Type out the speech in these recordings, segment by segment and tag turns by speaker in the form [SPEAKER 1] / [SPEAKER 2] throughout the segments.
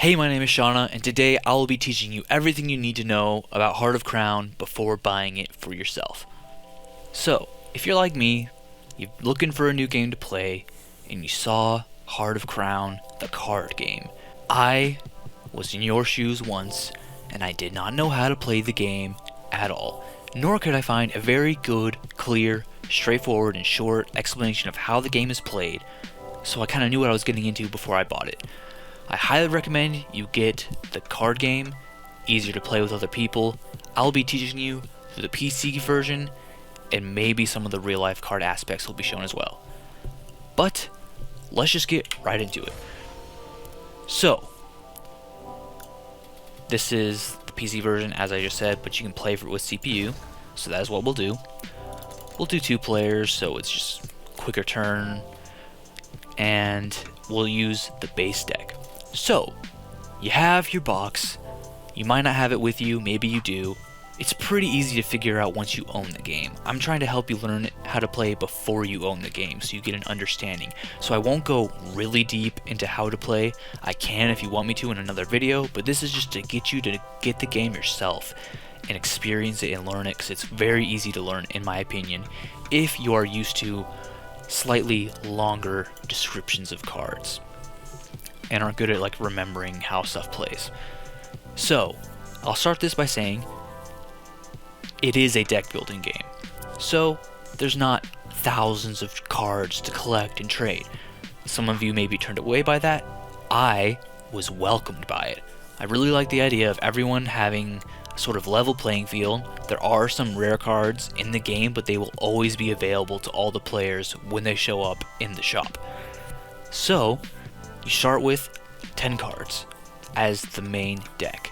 [SPEAKER 1] Hey, my name is Shauna, and today I will be teaching you everything you need to know about Heart of Crown before buying it for yourself. So, if you're like me, you're looking for a new game to play, and you saw Heart of Crown, the card game. I was in your shoes once, and I did not know how to play the game at all, nor could I find a very good, clear, straightforward, and short explanation of how the game is played, so I kind of knew what I was getting into before I bought it. I highly recommend you get the card game, easier to play with other people. I'll be teaching you the PC version, and maybe some of the real life card aspects will be shown as well. But let's just get right into it. So, this is the PC version as I just said, but you can play for it with CPU, so that is what we'll do. We'll do 2 players, so it's just quicker turn, and we'll use the base deck. So, you have your box, you might not have it with you, maybe you do. It's pretty easy to figure out once you own the game. I'm trying to help you learn how to play before you own the game so you get an understanding. So I won't go really deep into how to play. I can if you want me to in another video, but this is just to get you to get the game yourself and experience it and learn it, because it's very easy to learn in my opinion if you are used to slightly longer descriptions of cards and aren't good at like remembering how stuff plays. So, I'll start this by saying it is a deck building game. So, there's not thousands of cards to collect and trade. Some of you may be turned away by that. I was welcomed by it. I really like the idea of everyone having a sort of level playing field. There are some rare cards in the game, but they will always be available to all the players when they show up in the shop. So, you start with 10 cards as the main deck.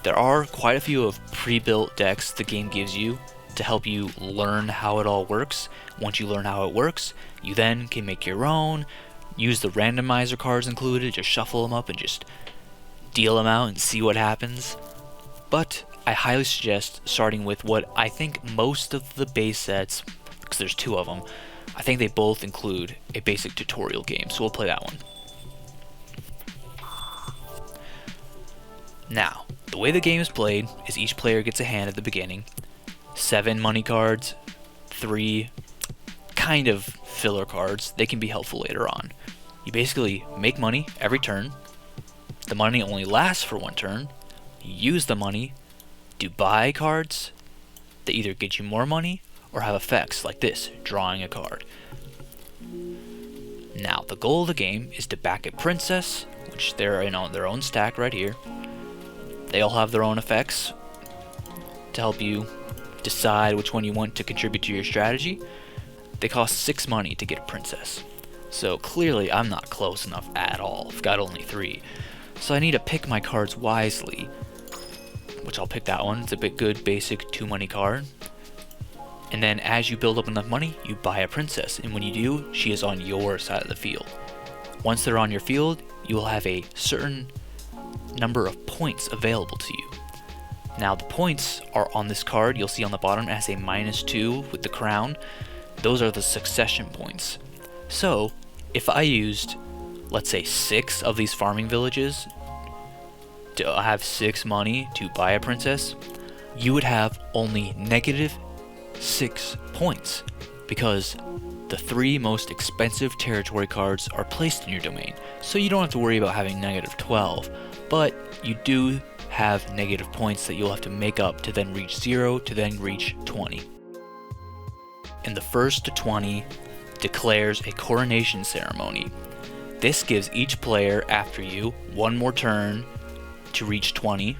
[SPEAKER 1] There are quite a few of pre-built decks the game gives you to help you learn how it all works. Once you learn how it works, you then can make your own, use the randomizer cards included, just shuffle them up and just deal them out and see what happens. But I highly suggest starting with what I think most of the base sets, because there's 2 of them, I think they both include a basic tutorial game, so we'll play that one. Now, the way the game is played is each player gets a hand at the beginning, 7 money cards, 3 kind of filler cards. They can be helpful later on. You basically make money every turn. The money only lasts for 1 turn. You use the money to buy cards that either get you more money or have effects like this, drawing a card. Now, the goal of the game is to back a princess, which they're in on their own stack right here. They all have their own effects to help you decide which one you want to contribute to your strategy. They cost 6 money to get a princess. So clearly I'm not close enough at all. I've got only 3. So I need to pick my cards wisely, which I'll pick that one. It's a bit good basic 2 money card. And then as you build up enough money, you buy a princess, and when you do, she is on your side of the field. Once they're on your field, you will have a certain number of points available to you. Now the points are on this card. You'll see on the bottom it has a -2 with the crown. Those are the succession points. So if I used, let's say, 6 of these farming villages to have 6 money to buy a princess, you would have only -6 points, because the 3 most expensive territory cards are placed in your domain, so you don't have to worry about having -12, but you do have negative points that you'll have to make up to then reach 0 to then reach 20. And the first to 20 declares a coronation ceremony. This gives each player after you 1 more turn to reach 20.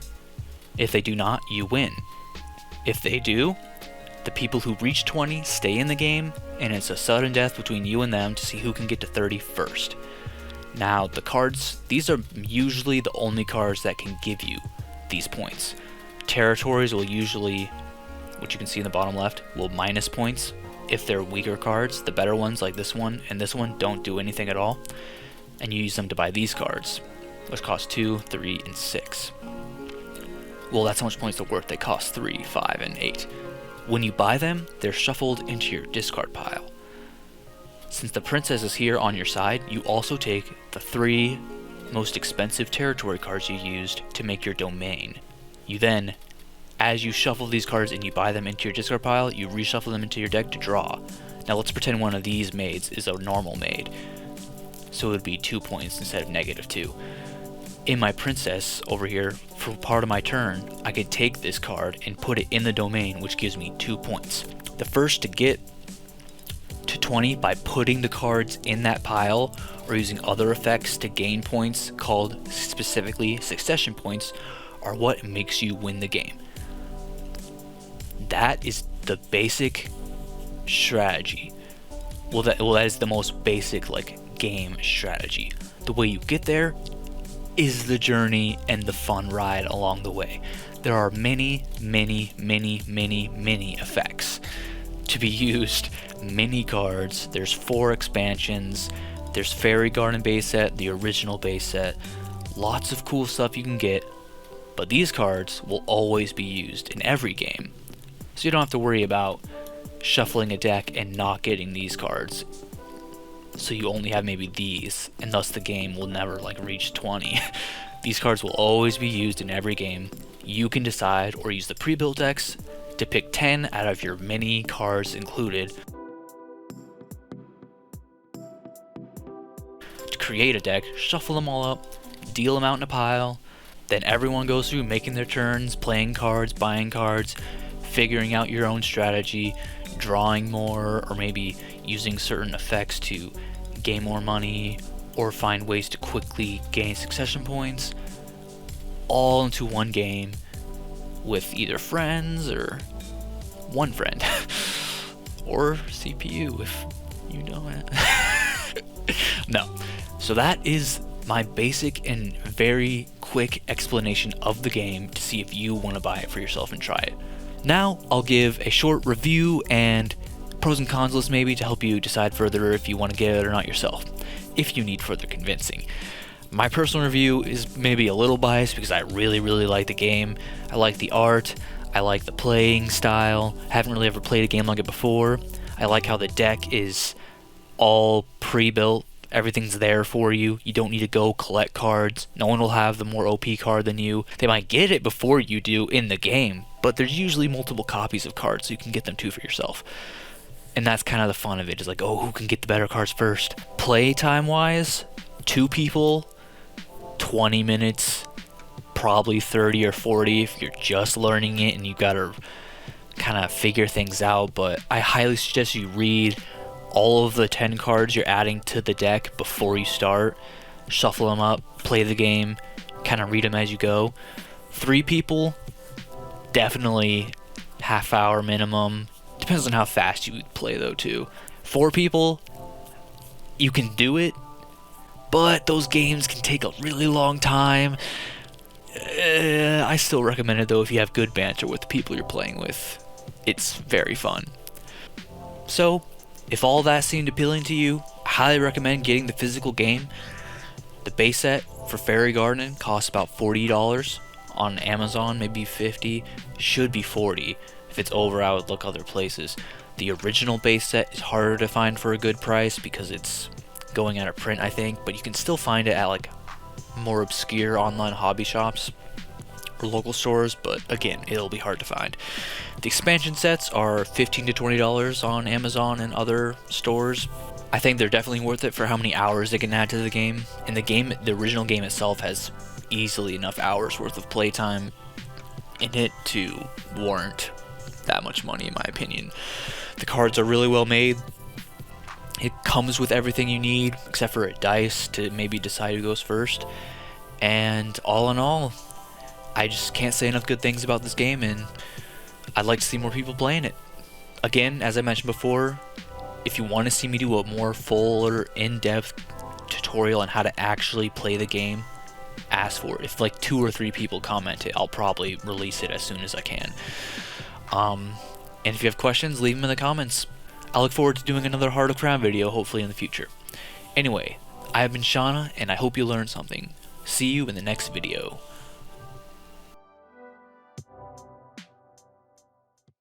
[SPEAKER 1] If they do not, you win. If they do, the people who reach 20 stay in the game, and it's a sudden death between you and them to see who can get to 30 first. Now, the cards, these are usually the only cards that can give you these points. Territories will usually, which you can see in the bottom left, will minus points if they're weaker cards. The better ones, like this one and this one, don't do anything at all, and you use them to buy these cards, which cost 2, 3, and 6. Well, that's how much points they're worth. They cost 3, 5, and 8. When you buy them, they're shuffled into your discard pile. Since the princess is here on your side, you also take the 3 most expensive territory cards you used to make your domain. You then, as you shuffle these cards and you buy them into your discard pile, you reshuffle them into your deck to draw. Now let's pretend one of these maids is a normal maid, so it would be 2 points instead of -2. In my princess over here, for part of my turn, I could take this card and put it in the domain, which gives me 2 points. The first to get to 20 by putting the cards in that pile or using other effects to gain points called specifically succession points are what makes you win the game. That is the basic strategy. Well, that is the most basic game strategy. The way you get there is the journey and the fun ride along the way. There are many effects to be used, many cards. There's 4 expansions. There's Fairy Garden base set, the original base set. Lots of cool stuff you can get, but these cards will always be used in every game. So you don't have to worry about shuffling a deck and not getting these cards. So you only have maybe these, and thus the game will never reach 20. These cards will always be used in every game. You can decide or use the pre-built decks to pick 10 out of your many cards included to create a deck, shuffle them all up, deal them out in a pile, then everyone goes through making their turns, playing cards, buying cards, figuring out your own strategy, drawing more, or maybe using certain effects to gain more money or find ways to quickly gain succession points, all into one game with either friends or one friend or CPU if you know it. No. So that is my basic and very quick explanation of the game to see if you want to buy it for yourself and try it. Now I'll give a short review and pros and cons list maybe to help you decide further if you want to get it or not yourself, if you need further convincing. My personal review is maybe a little biased because I really like the game. I like the art, I like the playing style. I haven't really ever played a game like it before. I like how the deck is all pre-built. Everything's there for you. You don't need to go collect cards. No one will have the more OP card than you. They might get it before you do in the game, but there's usually multiple copies of cards, so you can get them too for yourself. And that's kind of the fun of it, is who can get the better cards first. Playtime wise, 2 people, 20 minutes, probably 30 or 40 if you're just learning it and you gotta kind of figure things out. But I highly suggest you read all of the 10 cards you're adding to the deck before you start. Shuffle them up, play the game, kind of read them as you go. 3 people, definitely half-hour minimum. Depends on how fast you play though too. 4 people, you can do it, but those games can take a really long time. I still recommend it though if you have good banter with the people you're playing with. It's very fun. So, if all that seemed appealing to you, I highly recommend getting the physical game. The base set for Fairy Garden costs about $40 on Amazon, maybe $50, should be $40. If it's over, I would look other places. The original base set is harder to find for a good price because it's going out of print, I think, but you can still find it at more obscure online hobby shops or local stores, but again, it'll be hard to find. The expansion sets are $15 to $20 on Amazon and other stores. I think they're definitely worth it for how many hours they can add to the game. And the original game itself has easily enough hours worth of playtime in it to warrant that much money, in my opinion. The cards are really well made. It comes with everything you need except for a dice to maybe decide who goes first. And all in all, I just can't say enough good things about this game, and I'd like to see more people playing it. Again, as I mentioned before, if you want to see me do a more fuller, in-depth tutorial on how to actually play the game, ask for it. If 2 or 3 people comment it, I'll probably release it as soon as I can. And if you have questions, leave them in the comments. I look forward to doing another Heart of Crown video, hopefully in the future. Anyway, I have been Shauna, and I hope you learned something. See you in the next video.